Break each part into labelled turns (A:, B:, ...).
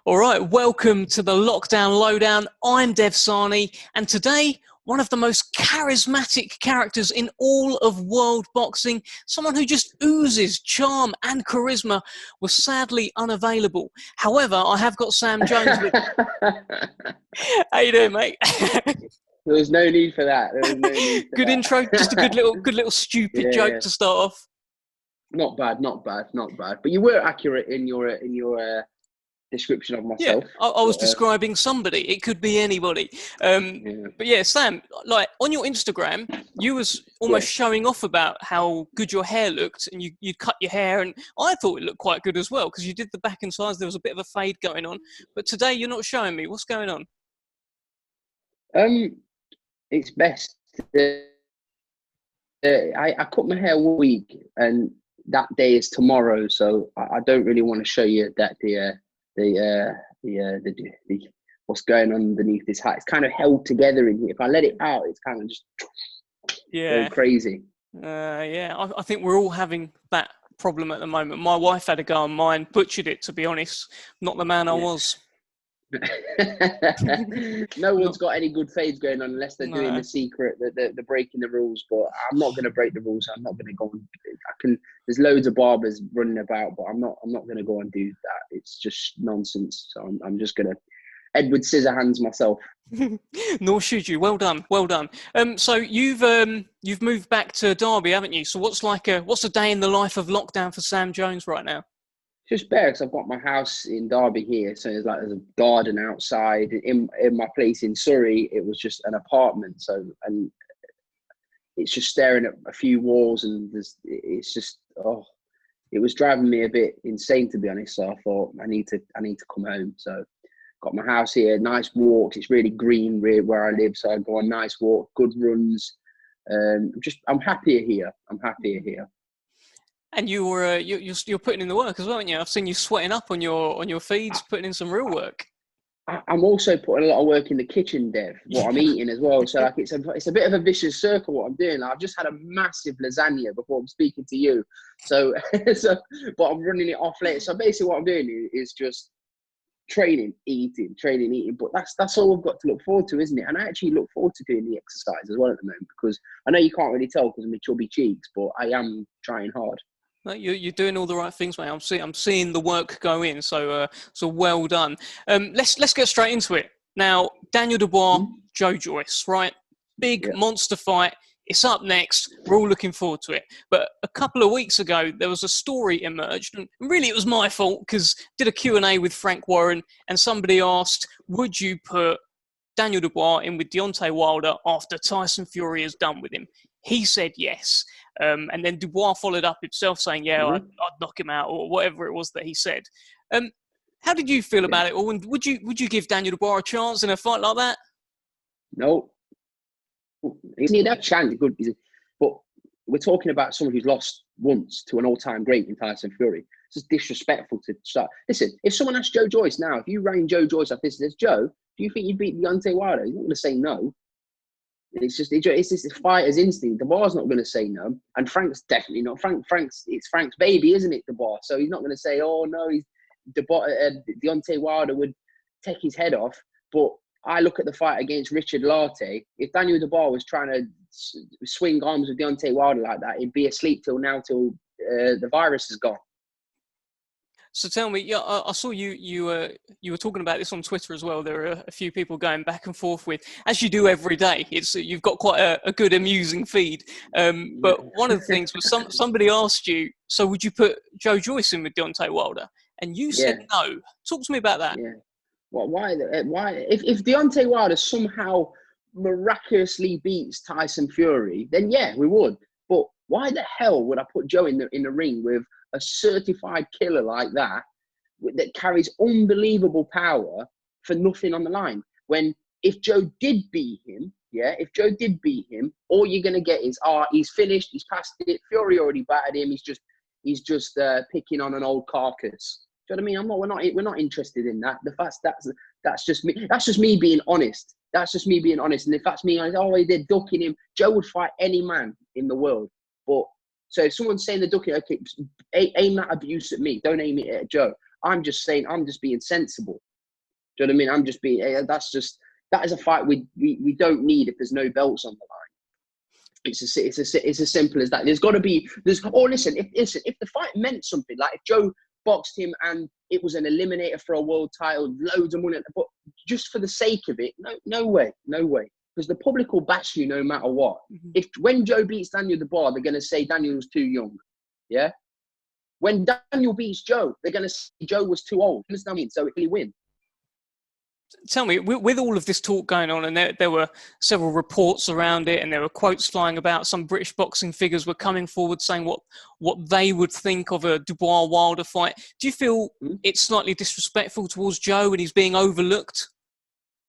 A: All right, welcome to the Lockdown Lowdown. I'm Dev Sahni, and today, one of the most charismatic characters in all of world boxing, someone who just oozes charm and charisma, was sadly unavailable. However, I have got Sam Jones with me. How you doing, mate?
B: There was no need for that. There was no need for
A: Good
B: that.
A: intro, just a good little stupid joke to start off.
B: Not bad. But you were accurate in your description of myself.
A: Yeah, I was describing somebody. It could be anybody. But yeah, Sam, like on your Instagram, you was almost showing off about how good your hair looked, and you cut your hair, and I thought it looked quite good as well because you did the back and sides. There was a bit of a fade going on, but today you're not showing me. What's going on?
B: It's best. I cut my hair 1 week, and that day is tomorrow, so I don't really want to show you that the what's going on underneath this hat. It's kind of held together in here. If I let it out, it's kind of just going crazy.
A: I think we're all having that problem at the moment. My wife had a go on mine, butchered it, to be honest. Not the man I was.
B: No one's got any good fades going on unless they're doing the secret, they're breaking the rules. But I'm not going to break the rules. I'm not going to go on. There's loads of barbers running about, but I'm not going to go and do that. It's just nonsense. So I'm just going to Edward Scissorhands myself.
A: Nor should you. Well done. So you've moved back to Derby, haven't you? So what's a day in the life of lockdown for Sam Jones right now?
B: Just better because I've got my house in Derby here, so there's a garden outside. In my place in Surrey, it was just an apartment, and it's just staring at a few walls, and it was driving me a bit insane, to be honest. So I thought I need to come home. So got my house here, nice walks. It's really green where I live, so I go on nice walk, good runs. I'm happier here.
A: And you're putting in the work as well, aren't you? I've seen you sweating up on your feeds, putting in some real work.
B: I'm also putting a lot of work in the kitchen, Dev. What I'm eating as well. So it's a bit of a vicious circle. What I'm doing. I've just had a massive lasagna before I'm speaking to you. So but I'm running it off later. So basically, what I'm doing is just training, eating. But that's all I've got to look forward to, isn't it? And I actually look forward to doing the exercise as well at the moment, because I know you can't really tell because of my chubby cheeks, but I am trying hard.
A: No, you're doing all the right things, mate. I'm seeing the work go in. So well done. Let's get straight into it now. Daniel Dubois, Joe Joyce, right? Big monster fight. It's up next. We're all looking forward to it. But a couple of weeks ago, there was a story emerged, and really it was my fault because I did a Q&A with Frank Warren, and somebody asked, would you put Daniel Dubois in with Deontay Wilder after Tyson Fury is done with him? He said yes. And then Dubois followed up himself saying, I'd knock him out, or whatever it was that he said. How did you feel about it? Or would you give Daniel Dubois a chance in a fight like that?
B: No. He need that chance, but we're talking about someone who's lost once to an all-time great in Tyson Fury. It's just disrespectful to start. Listen, if someone asked Joe Joyce now, if you rang Joe Joyce like this, Joe, do you think you'd beat Deontay Wilder? He's not going to say no. It's just a fighter's instinct. Dubois not going to say no, and Frank's definitely not. It's Frank's baby, isn't it, Dubois? So he's not going to say, oh no, Deontay Wilder would take his head off. But I look at the fight against Richard Lartey. If Daniel Dubois was trying to swing arms with Deontay Wilder like that, he'd be asleep till the virus is gone.
A: So tell me, I saw you were talking about this on Twitter as well. There are a few people going back and forth with, as you do every day. You've got quite a good, amusing feed. But one of the things was somebody asked you, so would you put Joe Joyce in with Deontay Wilder? And you said no. Talk to me about that.
B: Yeah. Well, why? If Deontay Wilder somehow miraculously beats Tyson Fury, then yeah, we would. But why the hell would I put Joe in the ring with a certified killer like that carries unbelievable power for nothing on the line? When if Joe did beat him, all you're gonna get is he's finished, he's past it. Fury already battered him. He's just picking on an old carcass. Do you know what I mean? We're not interested in that. That's just me. That's just me being honest. And if that's me, they're ducking him. Joe would fight any man in the world. But so if someone's saying they're ducking, okay, aim that abuse at me. Don't aim it at Joe. I'm just being sensible. Do you know what I mean? I'm just being, that is a fight we don't need if there's no belts on the line. It's as simple as that. Listen, if the fight meant something, like if Joe boxed him and it was an eliminator for a world title, loads of money, but just for the sake of it, no way. Because the public will bash you no matter what. When Joe beats Daniel Dubois, they're going to say Daniel was too young. Yeah? When Daniel beats Joe, they're going to say Joe was too old. You understand what I mean? So he'll win.
A: Tell me, with all of this talk going on, and there were several reports around it, and there were quotes flying about, some British boxing figures were coming forward saying what they would think of a Dubois-Wilder fight. Do you feel it's slightly disrespectful towards Joe and he's being overlooked?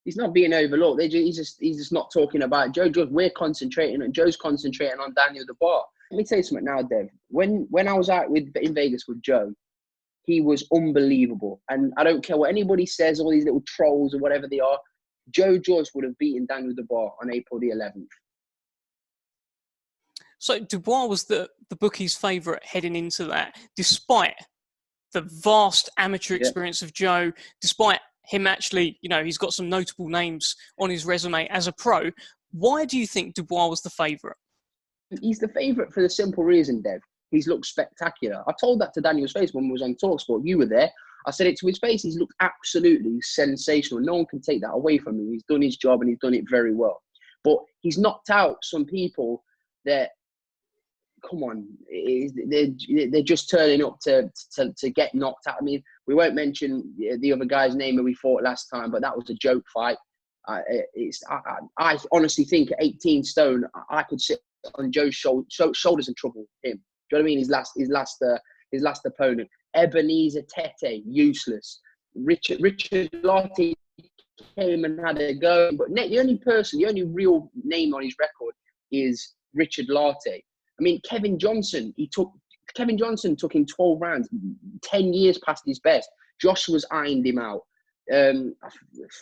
B: He's not being overlooked. He's just not talking about Joe. We're concentrating, and Joe's concentrating on Daniel Dubois. Let me tell you something now, Dev. When I was out in Vegas with Joe, he was unbelievable. And I don't care what anybody says, all these little trolls or whatever they are, Joe Joyce would have beaten Daniel Dubois on April the 11th.
A: So Dubois was the bookie's favourite heading into that, despite the vast amateur experience of Joe, despite him actually, he's got some notable names on his resume as a pro. Why do you think Dubois was the favourite?
B: He's the favourite for the simple reason, Dev. He's looked spectacular. I told that to Daniel's face when we was on TalkSport. You were there. I said it to his face. He's looked absolutely sensational. No one can take that away from him. He's done his job and he's done it very well. But he's knocked out some people that, come on, they're just turning up to get knocked out. I mean, we won't mention the other guy's name that we fought last time, but that was a joke fight. I honestly think at 18 stone, I could sit on Joe's shoulders and trouble him. Do you know what I mean? His last opponent, Ebenezer Tete, useless. Richard Lotte came and had a go, but the only real name on his record is Richard Lotte. I mean, Kevin Johnson took him 12 rounds, 10 years past his best. Josh was eyeing him out. I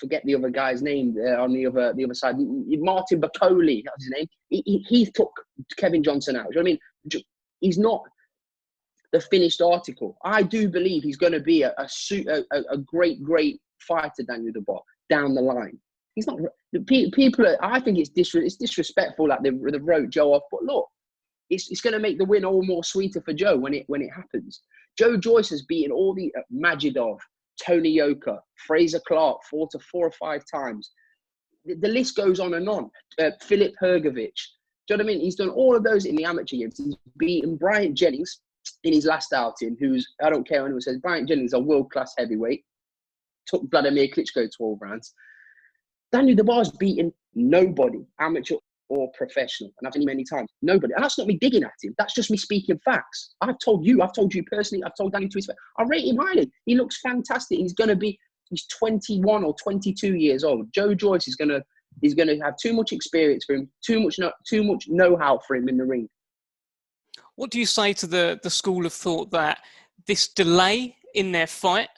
B: forget the other guy's name on the other side. Martin Bacoli, that was his name. He took Kevin Johnson out. Do you know what I mean? He's not the finished article. I do believe he's going to be a great fighter, Daniel Dubois, down the line. He's not. People. I think it's disrespectful that they wrote Joe off. But look, it's going to make the win all more sweeter for Joe when it happens. Joe Joyce has beaten all the Majidov, Tony Yoka, Fraser Clark 4 or 5 times. The list goes on and on. Philip Hergovich. Do you know what I mean? He's done all of those in the amateur games. He's beaten Bryant Jennings in his last outing, I don't care what anyone says, Bryant Jennings is a world-class heavyweight. Took Vladimir Klitschko 12 rounds. Daniel Dubois beaten nobody, amateur or professional. And I've seen him many times. Nobody. And that's not me digging at him. That's just me speaking facts. I've told you personally, I've told Danny to his face. I rate him highly. He looks fantastic. He's 21 or 22 years old. Joe Joyce is going to have too much experience for him, too much know-how for him in the ring.
A: What do you say to the school of thought that this delay in their fight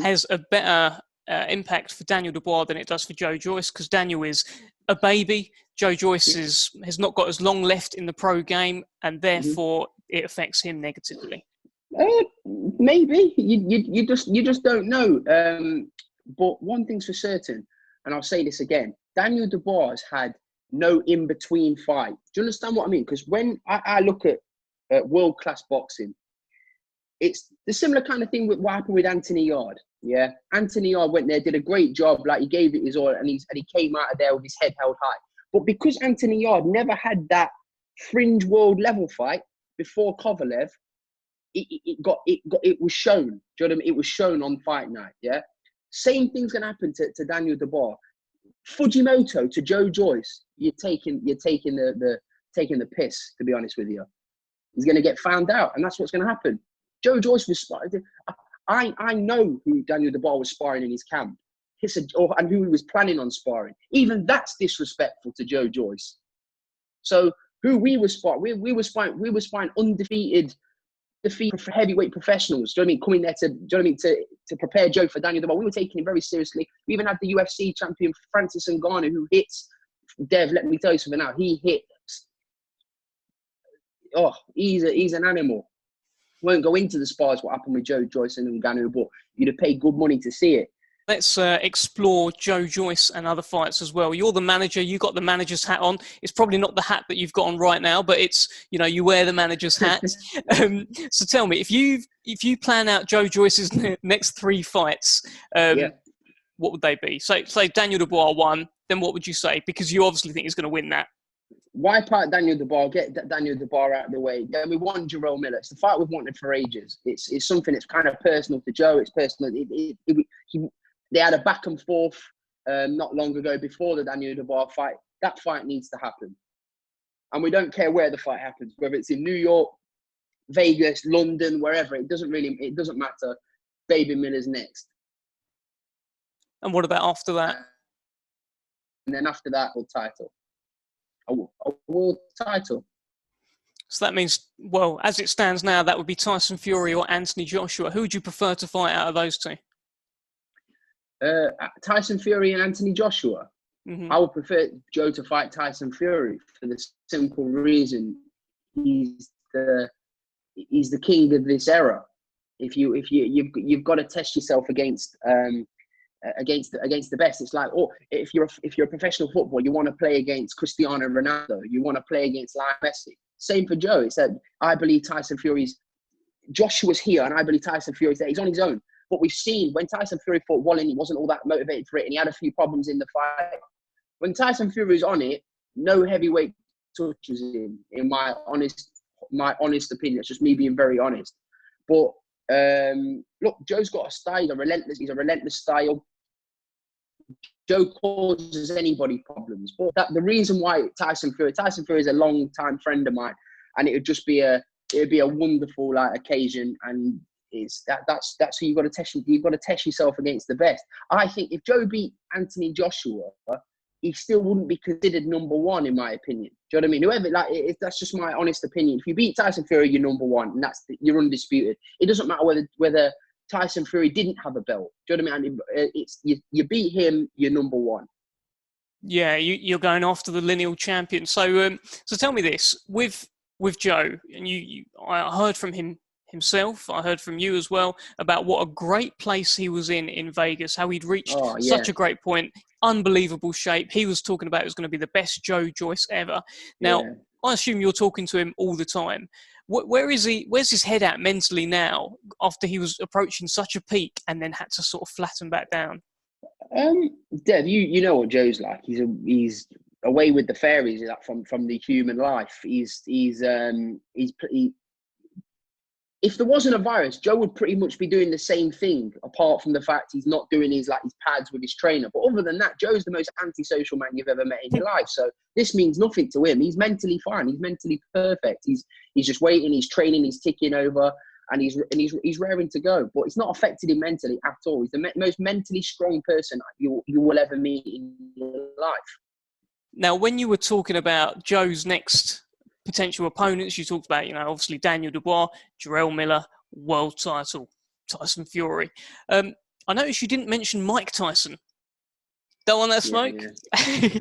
A: has a better impact for Daniel Dubois than it does for Joe Joyce? Because Daniel is a baby. Joe Joyce has not got as long left in the pro game, and therefore it affects him negatively.
B: Maybe you just don't know. But one thing's for certain, and I'll say this again: Daniel Dubois has had no in-between fight. Do you understand what I mean? Because when I look at world-class boxing, it's the similar kind of thing with what happened with Anthony Yard. Yeah, Anthony Yard went there, did a great job, like he gave it his all, and he came out of there with his head held high. But because Anthony Yard never had that fringe world level fight before Kovalev, it was shown. Do you know what I mean? It was shown on fight night. Yeah, same thing's gonna happen to Daniel Dubois. Fujimoto to Joe Joyce, you're taking the piss, to be honest with you. He's gonna get found out, and that's what's gonna happen. Joe Joyce was sparring. I know who Daniel Dubois was sparring in his camp, and who he was planning on sparring. Even that's disrespectful to Joe Joyce. So who we were sparring, we were sparring undefeated heavyweight professionals. Do you know what I mean? Coming there to prepare Joe for Daniel Dubois. We were taking him very seriously. We even had the UFC champion Francis Ngannou, who hits. Dev, let me tell you something now. He hits. Oh, he's an animal. Won't go into the spars what happened with Joe Joyce and Ngannou, but you'd have paid good money to see it.
A: let's explore Joe Joyce and other fights as well. You're the manager. You got the manager's hat on. It's probably not the hat that you've got on right now, but it's, you know, you wear the manager's hat. So tell me, if you plan out Joe Joyce's next 3 fights, what would they be? So say Daniel Dubois won, then what would you say? Because you obviously think he's going to win that.
B: Wipe out Daniel Dubois, get Daniel Dubois out of the way. Then we want Jarrell Miller. It's the fight we've wanted for ages. It's something that's kind of personal to Joe. It's personal. They had a back and forth not long ago before the Daniel Dubois fight. That fight needs to happen. And we don't care where the fight happens, whether it's in New York, Vegas, London, wherever. It doesn't matter. Baby Miller's next.
A: And what about after that?
B: And then after that, world title. A world title.
A: So that means, well, as it stands now, that would be Tyson Fury or Anthony Joshua. Who would you prefer to fight out of those 2?
B: Tyson Fury and Anthony Joshua. I would prefer Joe to fight Tyson Fury for the simple reason he's the king of this era. You've got to test yourself against the best. It's like, if you're a professional footballer, you want to play against Cristiano Ronaldo, you want to play against Lionel Messi. Same for Joe. It's that I believe Joshua's here, and I believe Tyson Fury's there. He's on his own. But we've seen when Tyson Fury fought Wallin, he wasn't all that motivated for it, and he had a few problems in the fight. When Tyson Fury's on it, no heavyweight touches him. In my honest opinion, it's just me being very honest. But look, Joe's got a style. He's a relentless style. Joe causes anybody problems. But the reason why Tyson Fury is a long time friend of mine, and it would be a wonderful occasion, and that's who you've got to test. You've got to test yourself against the best. I think if Joe beat Anthony Joshua, he still wouldn't be considered number 1 in my opinion. Do you know what I mean? Whoever, that's just my honest opinion. If you beat Tyson Fury, you're number 1, and you're undisputed. It doesn't matter whether Tyson Fury didn't have a belt. Do you know what I mean? It's you beat him, you're number 1.
A: Yeah, you're going after the lineal champion. So tell me this with Joe, and I heard from himself, I heard from you as well about what a great place he was in Vegas, how he'd reached such a great point, unbelievable shape. He was talking about it was going to be the best Joe Joyce ever. Now, I assume you're talking to him all the time. Where's his head at mentally now after he was approaching such a peak and then had to sort of flatten back down?
B: Dev, you know what Joe's like. He's away with the fairies, like from the human life. If there wasn't a virus, Joe would pretty much be doing the same thing, apart from the fact he's not doing his pads with his trainer. But other than that, Joe's the most antisocial man you've ever met in your life. So this means nothing to him. He's mentally fine. He's mentally perfect. He's just waiting. He's training. He's ticking over, and he's raring to go. But it's not affected him mentally at all. He's the most mentally strong person you will ever meet in your life.
A: Now, when you were talking about Joe's next potential opponents, you talked about, obviously Daniel Dubois, Jarrell Miller, world title, Tyson Fury. I noticed you didn't mention Mike Tyson. Don't want that smoke?
B: Yeah.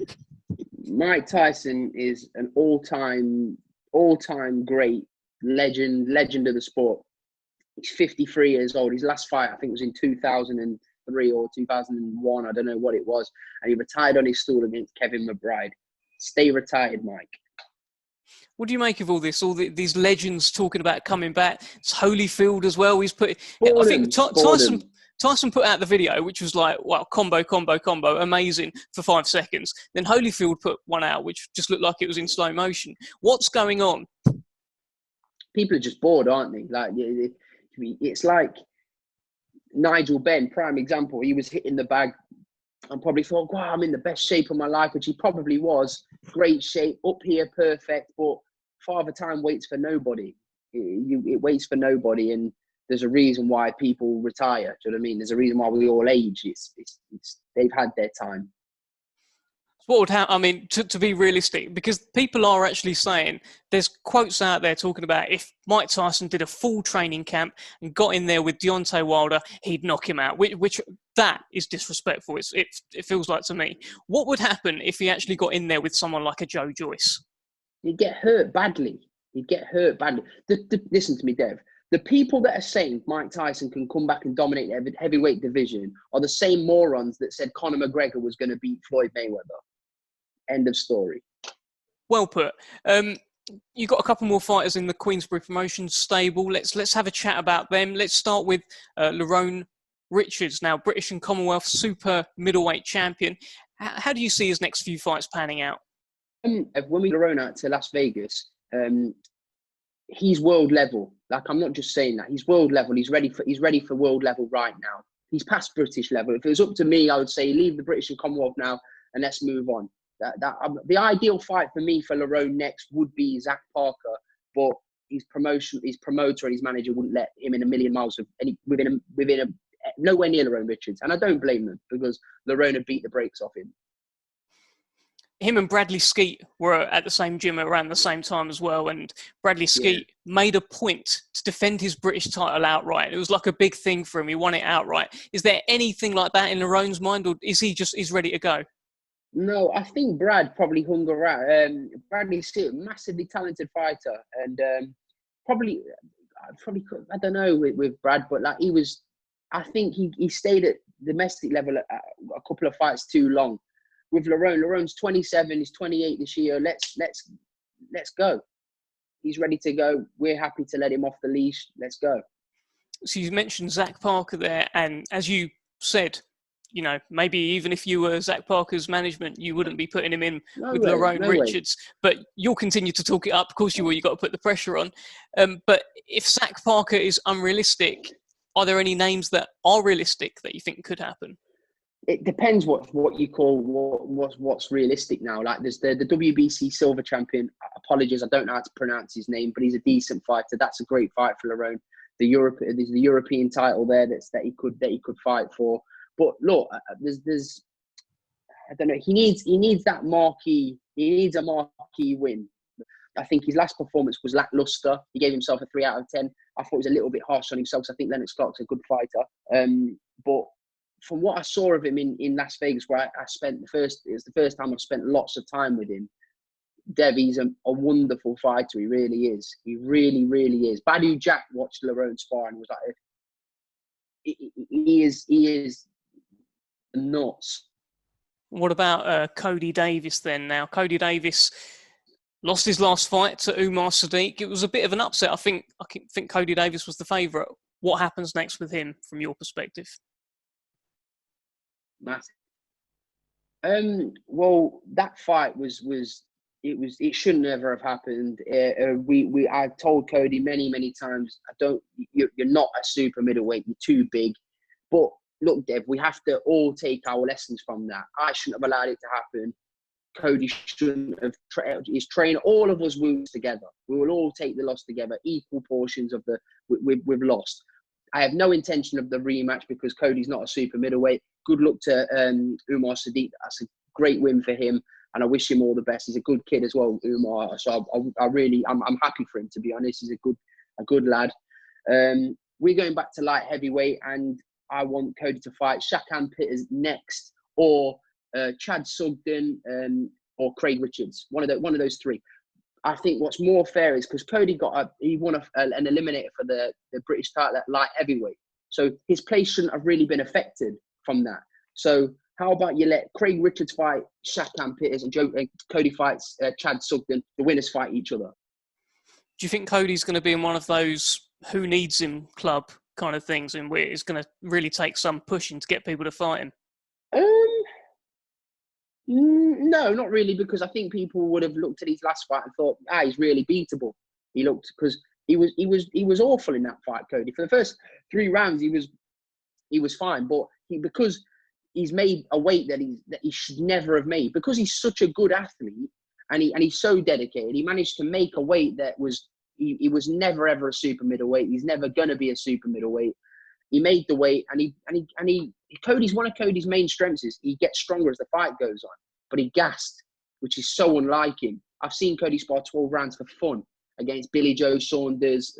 B: Mike Tyson is an all-time great legend of the sport. He's 53 years old. His last fight, I think, was in 2003 or 2001. I don't know what it was. And he retired on his stool against Kevin McBride. Stay retired, Mike.
A: What do you make of all this? These legends talking about coming back. It's Holyfield as well. He's put. I think Tyson put out the video, which was like, wow, combo, amazing for 5 seconds. Then Holyfield put one out, which just looked like it was in slow motion. What's going on?
B: People are just bored, aren't they? It's like Nigel Benn, prime example. He was hitting the bag and probably thought, wow, I'm in the best shape of my life, which he probably was. Great shape, up here, perfect. But Father Time waits for nobody. It waits for nobody, and there's a reason why people retire. Do you know what I mean? There's a reason why we all age. They've had their time.
A: What would happen? I mean, to be realistic, because people are actually saying there's quotes out there talking about if Mike Tyson did a full training camp and got in there with Deontay Wilder, he'd knock him out. Which that is disrespectful. It feels like to me. What would happen if he actually got in there with someone like a Joe Joyce?
B: He'd get hurt badly. Listen to me, Dev. The people that are saying Mike Tyson can come back and dominate the heavyweight division are the same morons that said Conor McGregor was going to beat Floyd Mayweather. End of story.
A: Well put. You've got a couple more fighters in the Queensberry Promotions stable. Let's have a chat about them. Let's start with Lerone Richards, now British and Commonwealth super middleweight champion. How do you see his next few fights panning out?
B: When we Lerone out to Las Vegas, he's world level. Like, I'm not just saying that. He's world level. He's ready for world level right now. He's past British level. If it was up to me, I would say leave the British and Commonwealth now and let's move on. The ideal fight for me for Lerone next would be Zach Parker, but his promoter and his manager wouldn't let him in a million miles of within nowhere near Lerone Richards, and I don't blame them because Lerone had beat the brakes off him.
A: Him and Bradley Skeet were at the same gym around the same time as well, and Bradley Skeet made a point to defend his British title outright. It was like a big thing for him. He won it outright. Is there anything like that in Lerone's mind, or is he's ready to go?
B: No, I think Brad probably hung around. Bradley Skeet, massively talented fighter, and probably I don't know with Brad, but like I think he stayed at domestic level a couple of fights too long. With Lerone's 27, he's 28 this year. Let's go. He's ready to go. We're happy to let him off the leash. Let's go.
A: So you mentioned Zach Parker there, and as you said, you know, maybe even if you were Zach Parker's management, you wouldn't be putting him in with Lerone Richards. But you'll continue to talk it up. Of course you will. You've got to put the pressure on. But if Zach Parker is unrealistic, are there any names that are realistic that you think could happen?
B: It depends what you call what's realistic now. Like there's the WBC silver champion. Apologies, I don't know how to pronounce his name, but he's a decent fighter. That's a great fight for Lerone. There's the European title there that he could fight for. But look, there's I don't know. He needs that marquee. He needs a marquee win. I think his last performance was lackluster. He gave himself a 3 out of 10. I thought it was a little bit harsh on himself. So I think Lennox Clark's a good fighter. But from what I saw of him in Las Vegas, where I spent it was the first time I've spent lots of time with him. Dev, he's a wonderful fighter. He really is. He really, really is. Badu Jack watched Lerone spar and was like, he is nuts.
A: What about Cody Davis then? Now, Cody Davis lost his last fight to Umar Sadiq. It was a bit of an upset. I think Cody Davis was the favourite. What happens next with him from your perspective?
B: Massive. Well, that fight it shouldn't ever have happened. I told Cody many times, you're not a super middleweight. You're too big. But look, Dev, we have to all take our lessons from that. I shouldn't have allowed it to happen. Cody shouldn't have trained all of us wounds together. We will all take the loss together, equal portions of we've lost. I have no intention of the rematch because Cody's not a super middleweight. Good luck to Umar Sadiq. That's a great win for him, and I wish him all the best. He's a good kid as well, Umar. So I'm happy for him, to be honest. He's a good lad. We're going back to light heavyweight, and I want Cody to fight Shakan Pitters next, or Chad Sugden, or Craig Richards. One of those three. I think what's more fair is because Cody he won an eliminator for the British title at light heavyweight. So his place shouldn't have really been affected from that. So how about you let Craig Richards fight Shakan Pitters and Cody fights Chad Sugden. The winners fight each other.
A: Do you think Cody's going to be in one of those who needs him club kind of things, and where it's going to really take some pushing to get people to fight him?
B: No, not really, because I think people would have looked at his last fight and thought, he's really beatable. Because he was awful in that fight, Cody. For the first 3 rounds, he was fine, but because he's made a weight that he should never have made, because he's such a good athlete and he's so dedicated, he managed to make a weight that he was never ever a super middleweight. He's never gonna be a super middleweight. He made the weight, and Cody's one of Cody's main strengths is he gets stronger as the fight goes on. But he gassed, which is so unlike him. I've seen Cody spar 12 rounds for fun against Billy Joe Saunders.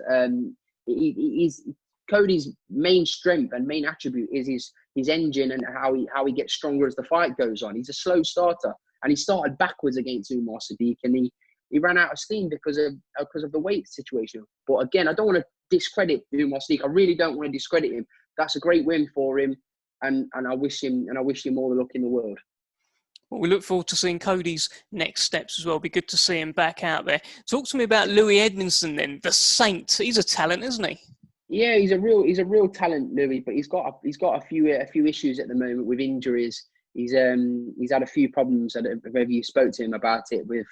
B: Cody's main strength and main attribute is his engine and how he gets stronger as the fight goes on. He's a slow starter, and he started backwards against Umar Sadiq, and he ran out of steam because of the weight situation. But again, I don't want to discredit Umar Sadiq. I really don't want to discredit him. That's a great win for him, and I wish him all the luck in the world.
A: Well, we look forward to seeing Cody's next steps as well. It'll be good to see him back out there. Talk to me about Louis Edmondson then, the Saint. He's a talent, isn't he?
B: Yeah, he's a real talent, Louis. But he's got a few issues at the moment with injuries. He's had a few problems. Whether you spoke to him about it with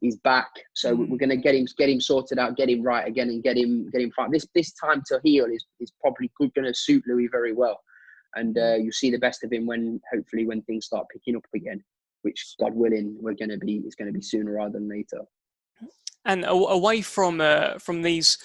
B: his back, so we're going to get him sorted out, get him right again, and get him fine. This time to heal is probably going to suit Louis very well, and you'll see the best of him hopefully when things start picking up again, which God willing it's going to be sooner rather than later.
A: And away from these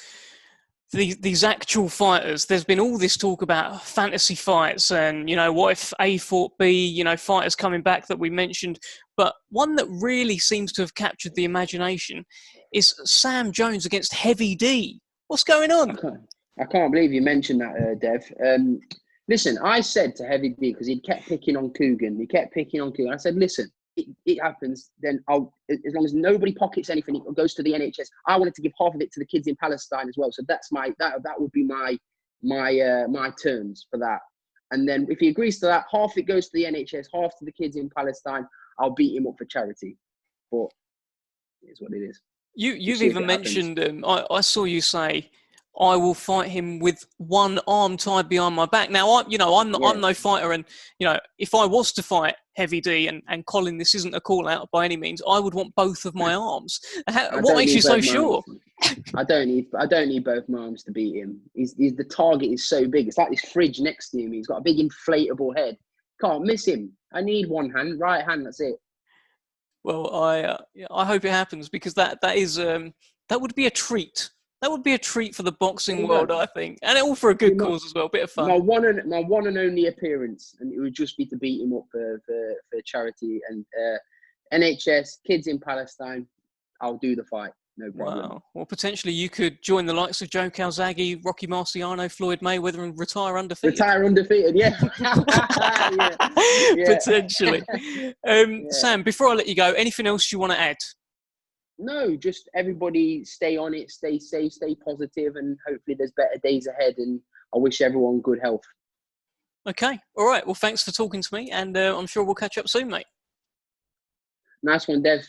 A: actual fighters, there's been all this talk about fantasy fights and, what if A fought B, fighters coming back that we mentioned. But one that really seems to have captured the imagination is Sam Jones against Heavy D. What's going on?
B: I can't believe you mentioned that, Dev. Listen, I said to Heavy D, because he kept picking on Coogan. I said, listen, it happens, then as long as nobody pockets anything, it goes to the NHS. I wanted to give half of it to the kids in Palestine as well. So that's that would be my terms for that. And then if he agrees to that, half it goes to the NHS, half to the kids in Palestine. I'll beat him up for charity. But it is what it is.
A: You've even mentioned, I saw you say, I will fight him with one arm tied behind my back. Now, I'm no fighter, and if I was to fight Heavy D, and Colin, this isn't a call out by any means, I would want both of my arms. What makes you so sure?
B: I don't need both my arms to beat him. The target is so big. It's like this fridge next to him. He's got a big inflatable head. Can't miss him. I need one hand, right hand. That's it.
A: Well, I hope it happens, because that would be a treat. That would be a treat for the boxing world, I think, and all for a good cause as well. Bit of fun.
B: My one and only appearance, and it would just be to beat him up for charity and NHS kids in Palestine. I'll do the fight, no problem.
A: Wow. Well, potentially you could join the likes of Joe Calzaghe, Rocky Marciano, Floyd Mayweather, and retire undefeated. Yeah. Yeah. Potentially. Sam, before I let you go, anything else you want to add?
B: No, just everybody stay on it, stay safe, stay positive, and hopefully there's better days ahead, and I wish everyone good health.
A: Okay. All right. Well, thanks for talking to me, and I'm sure we'll catch up soon, mate.
B: Nice one, Dev.